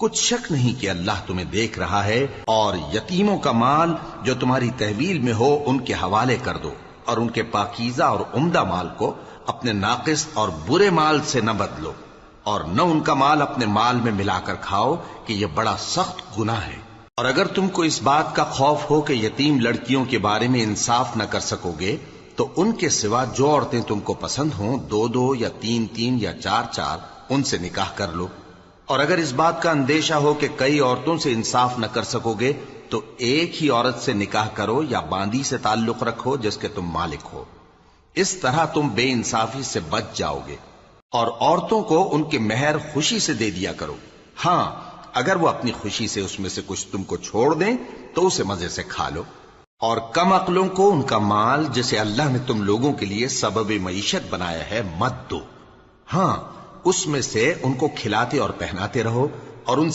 کچھ شک نہیں کہ اللہ تمہیں دیکھ رہا ہے، اور یتیموں کا مال جو تمہاری تحویل میں ہو ان کے حوالے کر دو، اور ان کے پاکیزہ اور عمدہ مال کو اپنے ناقص اور برے مال سے نہ بدلو، اور نہ ان کا مال اپنے مال میں ملا کر کھاؤ کہ یہ بڑا سخت گناہ ہے۔ اور اگر تم کو اس بات کا خوف ہو کہ یتیم لڑکیوں کے بارے میں انصاف نہ کر سکو گے تو ان کے سوا جو عورتیں تم کو پسند ہوں، 2 یا 3 یا 4 ان سے نکاح کر لو۔ اور اگر اس بات کا اندیشہ ہو کہ کئی عورتوں سے انصاف نہ کر سکو گے تو ایک ہی عورت سے نکاح کرو یا باندی سے تعلق رکھو جس کے تم مالک ہو، اس طرح تم بے انصافی سے بچ جاؤ گے۔ اور عورتوں کو ان کے مہر خوشی سے دے دیا کرو، ہاں اگر وہ اپنی خوشی سے اس میں سے کچھ تم کو چھوڑ دیں تو اسے مزے سے کھا لو۔ اور کم عقلوں کو ان کا مال جسے اللہ نے تم لوگوں کے لیے سبب معیشت بنایا ہے مت دو، ہاں اس میں سے ان کو کھلاتے اور پہناتے رہو، اور ان